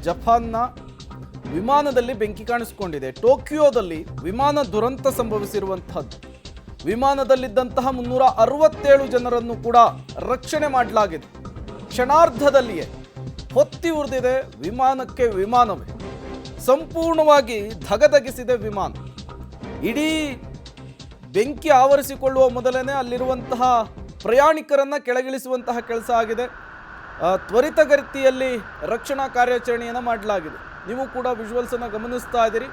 ಜಪಾನ್ನ ವಿಮಾನದಲ್ಲಿ ಬೆಂಕಿ ಕಾಣಿಸಿಕೊಂಡಿದೆ. ಟೋಕಿಯೋದಲ್ಲಿ ವಿಮಾನ ದುರಂತ ಸಂಭವಿಸಿರುವಂತಹದ್ದು. ವಿಮಾನದಲ್ಲಿದ್ದಂತಹ 367 ಜನರನ್ನು ಕೂಡ ರಕ್ಷಣೆ ಮಾಡಲಾಗಿದೆ. ಕ್ಷಣಾರ್ಧದಲ್ಲಿಯೇ ಹೊತ್ತಿ ಉರಿದಿದೆ ವಿಮಾನಕ್ಕೆ ವಿಮಾನವೇ. ಸಂಪೂರ್ಣವಾಗಿ ಧಗಧಗಿಸಿದೆ ವಿಮಾನ. ಇಡೀ ಬೆಂಕಿ ಆವರಿಸಿಕೊಳ್ಳುವ ಮೊದಲನೇ ಅಲ್ಲಿರುವಂತಹ ಪ್ರಯಾಣಿಕರನ್ನು ಕೆಳಗಿಳಿಸುವಂತಹ ಕೆಲಸ ಆಗಿದೆ. ತ್ವರಿತಗತಿಯಲ್ಲಿ ರಕ್ಷಣಾ ಕಾರ್ಯಾಚರಣೆಯನ್ನು ಮಾಡಲಾಗಿದೆ. ನೀವು ಕೂಡ ವಿಜುವಲ್ಸನ್ನು ಗಮನಿಸ್ತಾ ಇದ್ದೀರಿ,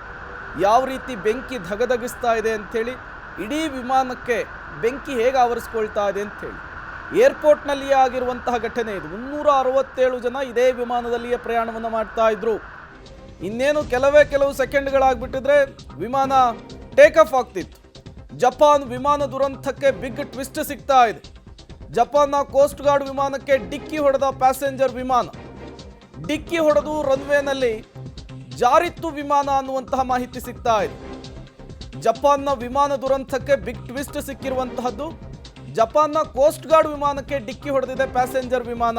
ಯಾವ ರೀತಿ ಬೆಂಕಿ ಧಗಧಗಿಸ್ತಾ ಇದೆ ಅಂಥೇಳಿ. ಇಡೀ ವಿಮಾನಕ್ಕೆ ಬೆಂಕಿ ಹೇಗೆ ಆವರಿಸ್ಕೊಳ್ತಾ ಇದೆ ಅಂಥೇಳಿ. ಏರ್ಪೋರ್ಟ್ನಲ್ಲಿಯೇ ಆಗಿರುವಂತಹ ಘಟನೆ ಇದು. 367 ಜನ ಇದೇ ವಿಮಾನದಲ್ಲಿಯೇ ಪ್ರಯಾಣವನ್ನು ಮಾಡ್ತಾ ಇದ್ರು. ಇನ್ನೇನು ಕೆಲವು ಸೆಕೆಂಡ್ಗಳಾಗ್ಬಿಟ್ಟಿದ್ರೆ ವಿಮಾನ ಟೇಕ್ ಆಫ್ ಆಗ್ತಿತ್ತು. ಜಪಾನ್ ವಿಮಾನ ದುರಂತಕ್ಕೆ ಬಿಗ್ ಟ್ವಿಸ್ಟ್ ಸಿಗ್ತಾ ಇದೆ. ಜಪಾನ್ನ ಕೋಸ್ಟ್ ಗಾರ್ಡ್ ವಿಮಾನಕ್ಕೆ ಡಿಕ್ಕಿ ಹೊಡೆದ ಪ್ಯಾಸೆಂಜರ್ ವಿಮಾನ. ಡಿಕ್ಕಿ ಹೊಡೆದು ರನ್ವೇನಲ್ಲಿ ಜಾರಿತ್ತು ವಿಮಾನ ಅನ್ನುವಂತಹ ಮಾಹಿತಿ ಸಿಗ್ತಾ ಇದೆ. ಜಪಾನ್ನ ವಿಮಾನ ದುರಂತಕ್ಕೆ ಬಿಗ್ ಟ್ವಿಸ್ಟ್ ಸಿಕ್ಕಿರುವಂತಹದ್ದು. ಜಪಾನ್ನ ಕೋಸ್ಟ್ ಗಾರ್ಡ್ ವಿಮಾನಕ್ಕೆ ಡಿಕ್ಕಿ ಹೊಡೆದಿದೆ ಪ್ಯಾಸೆಂಜರ್ ವಿಮಾನ.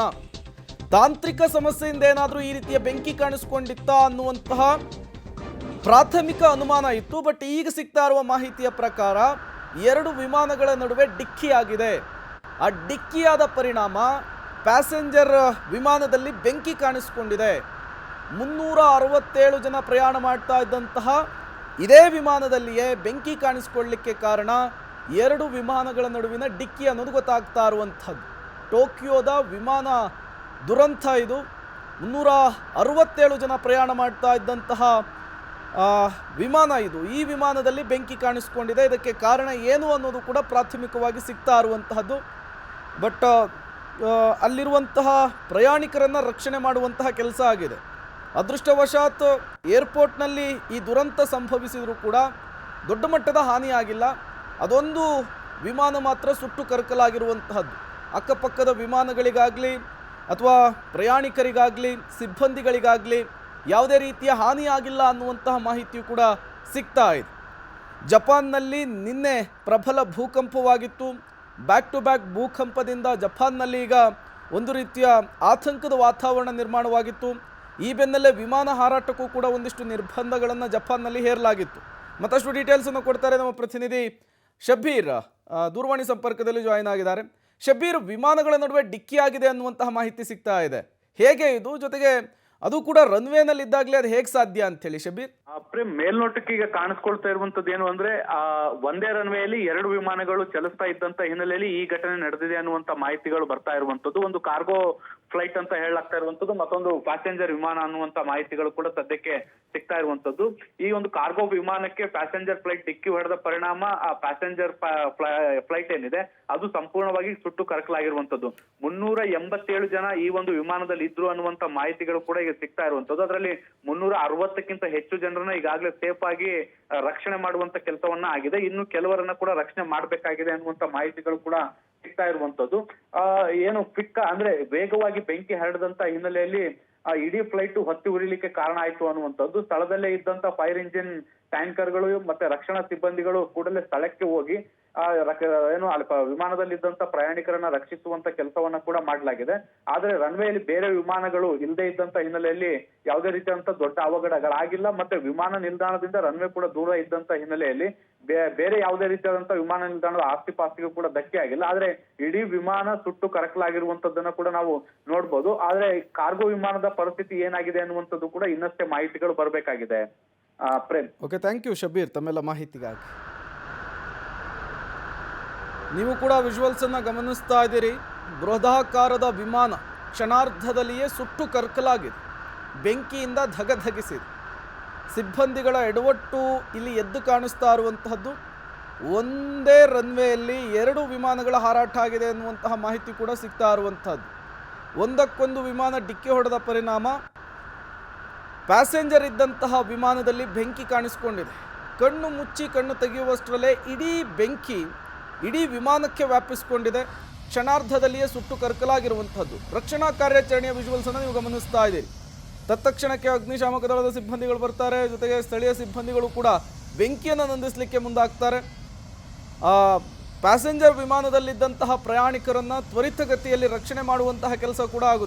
ತಾಂತ್ರಿಕ ಸಮಸ್ಯೆಯಿಂದ ಏನಾದರೂ ಈ ರೀತಿಯ ಬೆಂಕಿ ಕಾಣಿಸ್ಕೊಂಡಿತ್ತ ಅನ್ನುವಂತಹ ಪ್ರಾಥಮಿಕ ಅನುಮಾನ ಇತ್ತು. ಬಟ್ ಈಗ ಸಿಗ್ತಾ ಇರುವ ಮಾಹಿತಿಯ ಪ್ರಕಾರ 2 ವಿಮಾನಗಳ ನಡುವೆ ಡಿಕ್ಕಿ ಆಗಿದೆ. ಆ ಡಿಕ್ಕಿಯಾದ ಪರಿಣಾಮ ಪ್ಯಾಸೆಂಜರ್ ವಿಮಾನದಲ್ಲಿ ಬೆಂಕಿ ಕಾಣಿಸಿಕೊಂಡಿದೆ. 367 ಜನ ಪ್ರಯಾಣ ಮಾಡ್ತಾ ಇದ್ದಂತಹ ಇದೇ ವಿಮಾನದಲ್ಲಿಯೇ ಬೆಂಕಿ ಕಾಣಿಸಿಕೊಳ್ಳಲಿಕ್ಕೆ ಕಾರಣ 2 ವಿಮಾನಗಳ ನಡುವಿನ ಡಿಕ್ಕಿ ಅನ್ನೋದು ಗೊತ್ತಾಗ್ತಾ ಇರುವಂಥದ್ದು. ಟೋಕಿಯೋದ ವಿಮಾನ ದುರಂತ ಇದು. 367 ಜನ ಪ್ರಯಾಣ ಮಾಡ್ತಾ ಇದ್ದಂತಹ ವಿಮಾನ ಇದು. ಈ ವಿಮಾನದಲ್ಲಿ ಬೆಂಕಿ ಕಾಣಿಸ್ಕೊಂಡಿದೆ. ಇದಕ್ಕೆ ಕಾರಣ ಏನು ಅನ್ನೋದು ಕೂಡ ಪ್ರಾಥಮಿಕವಾಗಿ ಸಿಗ್ತಾ ಇರುವಂತಹದ್ದು. ಬಟ್ ಅಲ್ಲಿರುವಂತಹ ಪ್ರಯಾಣಿಕರನ್ನು ರಕ್ಷಣೆ ಮಾಡುವಂತಹ ಕೆಲಸ ಆಗಿದೆ. ಅದೃಷ್ಟವಶಾತ್ ಏರ್ಪೋರ್ಟ್ನಲ್ಲಿ ಈ ದುರಂತ ಸಂಭವಿಸಿದರೂ ಕೂಡ ದೊಡ್ಡ ಮಟ್ಟದ ಹಾನಿಯಾಗಿಲ್ಲ. ಅದೊಂದು ವಿಮಾನ ಮಾತ್ರ ಸುಟ್ಟು ಕರಕಲಾಗಿರುವಂತಹದ್ದು. ಅಕ್ಕಪಕ್ಕದ ವಿಮಾನಗಳಿಗಾಗಲಿ ಅಥವಾ ಪ್ರಯಾಣಿಕರಿಗಾಗಲಿ ಸಿಬ್ಬಂದಿಗಳಿಗಾಗಲಿ ಯಾವುದೇ ರೀತಿಯ ಹಾನಿಯಾಗಿಲ್ಲ ಅನ್ನುವಂತಹ ಮಾಹಿತಿಯು ಕೂಡ ಸಿಗ್ತಾ ಇದೆ. ಜಪಾನ್ನಲ್ಲಿ ನಿನ್ನೆ ಪ್ರಬಲ ಭೂಕಂಪವಾಗಿತ್ತು. ಬ್ಯಾಕ್ ಟು ಬ್ಯಾಕ್ ಭೂಕಂಪದಿಂದ ಜಪಾನ್ನಲ್ಲಿ ಈಗ ಒಂದು ರೀತಿಯ ಆತಂಕದ ವಾತಾವರಣ ನಿರ್ಮಾಣವಾಗಿತ್ತು. ಈ ಬೆನ್ನಲ್ಲೇ ವಿಮಾನ ಹಾರಾಟಕ್ಕೂ ಕೂಡ ಒಂದಿಷ್ಟು ನಿರ್ಬಂಧಗಳನ್ನು ಜಪಾನ್ನಲ್ಲಿ ಹೇರಲಾಗಿತ್ತು. ಮತ್ತಷ್ಟು ಡೀಟೇಲ್ಸನ್ನು ಕೊಡ್ತಾರೆ ನಮ್ಮ ಪ್ರತಿನಿಧಿ ಶಬ್ಬೀರ್, ದೂರವಾಣಿ ಸಂಪರ್ಕದಲ್ಲಿ ಜಾಯಿನ್ ಆಗಿದ್ದಾರೆ. ಶಬ್ಬೀರ್, ವಿಮಾನಗಳ ನಡುವೆ ಡಿಕ್ಕಿ ಆಗಿದೆ ಅನ್ನುವಂತಹ ಮಾಹಿತಿ ಸಿಗ್ತಾ ಇದೆ. ಹೇಗೆ ಇದು, ಜೊತೆಗೆ ಅದು ಕೂಡ ರನ್ವೇನಲ್ಲಿ ಇದ್ದಾಗಲೇ ಅದು ಹೇಗೆ ಸಾಧ್ಯ ಅಂತ ಹೇಳಿ ಶಬ್ಬೀರ್? ಪ್ರೇಮ್, ಮೇಲ್ನೋಟಕ್ಕೆ ಈಗ ಕಾಣಿಸ್ಕೊಳ್ತಾ ಇರುವಂತದ್ದು ಏನು ಅಂದ್ರೆ ಒಂದೇ ರನ್ವೇಯಲ್ಲಿ 2 ವಿಮಾನಗಳು ಚಲಿಸ್ತಾ ಇದ್ದಂತ ಹಿನ್ನೆಲೆಯಲ್ಲಿ ಈ ಘಟನೆ ನಡೆದಿದೆ ಅನ್ನುವಂತ ಮಾಹಿತಿಗಳು ಬರ್ತಾ ಇರುವಂತದ್ದು. ಒಂದು ಕಾರ್ಗೋ ಫ್ಲೈಟ್ ಅಂತ ಹೇಳಲಾಗ್ತಾ ಇರುವಂತದ್ದು, ಮತ್ತೊಂದು ಪ್ಯಾಸೆಂಜರ್ ವಿಮಾನ ಅನ್ನುವಂತ ಮಾಹಿತಿಗಳು ಕೂಡ ಸದ್ಯಕ್ಕೆ ಸಿಗ್ತಾ ಇರುವಂತದ್ದು. ಈ ಒಂದು ಕಾರ್ಗೋ ವಿಮಾನಕ್ಕೆ ಪ್ಯಾಸೆಂಜರ್ ಫ್ಲೈಟ್ ಡಿಕ್ಕಿ ಹೊಡೆದ ಪರಿಣಾಮ ಆ ಪ್ಯಾಸೆಂಜರ್ ಫ್ಲೈಟ್ ಏನಿದೆ ಅದು ಸಂಪೂರ್ಣವಾಗಿ ಸುಟ್ಟು ಕರಕಲಾಗಿರುವಂತದ್ದು. 387 ಜನ ಈ ಒಂದು ವಿಮಾನದಲ್ಲಿ ಇದ್ರು ಅನ್ನುವಂತ ಮಾಹಿತಿಗಳು ಕೂಡ ಈಗ ಸಿಗ್ತಾ ಇರುವಂತದ್ದು. ಅದರಲ್ಲಿ 360ಕ್ಕಿಂತ ಹೆಚ್ಚು ಜನರನ್ನ ಈಗಾಗಲೇ ಸೇಫ್ ಆಗಿ ರಕ್ಷಣೆ ಮಾಡುವಂತ ಕೆಲಸವನ್ನ ಆಗಿದೆ. ಇನ್ನು ಕೆಲವರನ್ನ ಕೂಡ ರಕ್ಷಣೆ ಮಾಡಬೇಕಾಗಿದೆ ಅನ್ನುವಂತ ಮಾಹಿತಿಗಳು ಕೂಡ ಸಿಗ್ತಾ ಇರುವಂತದ್ದು. ಏನು ಅಂದ್ರೆ ವೇಗವಾಗಿ ಬೆಂಕಿ ಹರಡದಂತ ಹಿನ್ನೆಲೆಯಲ್ಲಿ ಇಡೀ ಫ್ಲೈಟ್ ಹೊತ್ತಿ ಉರಿಲಿಕ್ಕೆ ಕಾರಣ ಆಯ್ತು ಅನ್ನುವಂಥದ್ದು. ಸ್ಥಳದಲ್ಲೇ ಇದ್ದಂತ ಫೈರ್ ಇಂಜಿನ್ ಟ್ಯಾಂಕರ್ಗಳು ಮತ್ತೆ ರಕ್ಷಣಾ ಸಿಬ್ಬಂದಿಗಳು ಕೂಡಲೇ ಸ್ಥಳಕ್ಕೆ ಹೋಗಿ ಏನು ವಿಮಾನದಲ್ಲಿದ್ದಂತ ಪ್ರಯಾಣಿಕರನ್ನ ರಕ್ಷಿಸುವಂತ ಕೆಲಸವನ್ನ ಕೂಡ ಮಾಡಲಾಗಿದೆ. ಆದ್ರೆ ರನ್ವೇಯಲ್ಲಿ ಬೇರೆ ವಿಮಾನಗಳು ಇಲ್ಲದೆ ಇದ್ದಂತ ಹಿನ್ನೆಲೆಯಲ್ಲಿ ಯಾವುದೇ ರೀತಿಯಾದಂತ ದೊಡ್ಡ ಅವಘಡಗಳಾಗಿಲ್ಲ. ಮತ್ತೆ ವಿಮಾನ ನಿಲ್ದಾಣದಿಂದ ರನ್ವೇ ಕೂಡ ದೂರ ಇದ್ದಂತ ಹಿನ್ನೆಲೆಯಲ್ಲಿ ಬೇರೆ ಯಾವುದೇ ರೀತಿಯಾದಂತ ವಿಮಾನ ನಿಲ್ದಾಣದ ಆಸ್ತಿ ಪಾಸ್ತಿಗೂ ಕೂಡ ಧಕ್ಕೆ ಆಗಿಲ್ಲ. ಆದ್ರೆ ಇಡೀ ವಿಮಾನ ಸುಟ್ಟು ಕರಕಲಾಗಿರುವಂತದ್ದನ್ನ ಕೂಡ ನಾವು ನೋಡ್ಬೋದು. ಆದ್ರೆ ಕಾರ್ಗೋ ವಿಮಾನದ ಪರಿಸ್ಥಿತಿ ಏನಾಗಿದೆ ಅನ್ನುವಂಥದ್ದು ಕೂಡ ಇನ್ನಷ್ಟೇ ಮಾಹಿತಿಗಳು ಬರಬೇಕಾಗಿದೆ. Prem, okay, thank you Shabbir ತಮ್ಮೆಲ್ಲ ಮಾಹಿತಿಗಾಗಿ. ನೀವು ಕೂಡ ವಿಜುವಲ್ಸನ್ನು ಗಮನಿಸ್ತಾ ಇದ್ದೀರಿ. ಬೃಹದಾಕಾರದ ವಿಮಾನ ಕ್ಷಣಾರ್ಧದಲ್ಲಿಯೇ ಸುಟ್ಟು ಕರಕಲಾಗಿದೆ, ಬೆಂಕಿಯಿಂದ ಧಗಧಗಿಸಿದೆ. ಸಿಬ್ಬಂದಿಗಳ ಎಡವಟ್ಟು ಇಲ್ಲಿ ಎದ್ದು ಕಾಣಿಸ್ತಾ ಇರುವಂತಹದ್ದು. ಒಂದೇ ರನ್ವೇಯಲ್ಲಿ 2 ವಿಮಾನಗಳ ಹಾರಾಟ ಆಗಿದೆ ಎನ್ನುವಂತಹ ಮಾಹಿತಿ ಕೂಡ ಸಿಗ್ತಾ ಇರುವಂತಹದ್ದು. ಒಂದಕ್ಕೊಂದು ವಿಮಾನ ಡಿಕ್ಕಿ ಹೊಡೆದ ಪರಿಣಾಮ ಪ್ಯಾಸೆಂಜರ್ ಇದ್ದಂತಹ ವಿಮಾನದಲ್ಲಿ ಬೆಂಕಿ ಕಾಣಿಸಿಕೊಂಡಿದೆ. ಕಣ್ಣು ಮುಚ್ಚಿ ಕಣ್ಣು ತೆಗೆಯುವಷ್ಟರಲ್ಲೇ ಇಡೀ ಬೆಂಕಿ ಇಡೀ ವಿಮಾನಕ್ಕೆ ವ್ಯಾಪಿಸಿಕೊಂಡಿದೆ. ಕ್ಷಣಾರ್ಧದಲ್ಲಿಯೇ ಸುಟ್ಟು ಕರಕಲಾಗಿರುವಂಥದ್ದು. ರಕ್ಷಣಾ ಕಾರ್ಯಾಚರಣೆಯ ವಿಜುವಲ್ಸನ್ನು ನೀವು ಗಮನಿಸ್ತಾ ಇದ್ದೀರಿ. ತತ್ಕ್ಷಣಕ್ಕೆ ಅಗ್ನಿಶಾಮಕ ದಳದ ಸಿಬ್ಬಂದಿಗಳು ಬರ್ತಾರೆ, ಜೊತೆಗೆ ಸ್ಥಳೀಯ ಸಿಬ್ಬಂದಿಗಳು ಕೂಡ ಬೆಂಕಿಯನ್ನು ನಂದಿಸಲಿಕ್ಕೆ ಮುಂದಾಗ್ತಾರೆ. ಪ್ಯಾಸೆಂಜರ್ ವಿಮಾನದಲ್ಲಿದ್ದಂತಹ ಪ್ರಯಾಣಿಕರನ್ನು ತ್ವರಿತಗತಿಯಲ್ಲಿ ರಕ್ಷಣೆ ಮಾಡುವಂತಹ ಕೆಲಸ ಕೂಡ ಆಗುತ್ತೆ.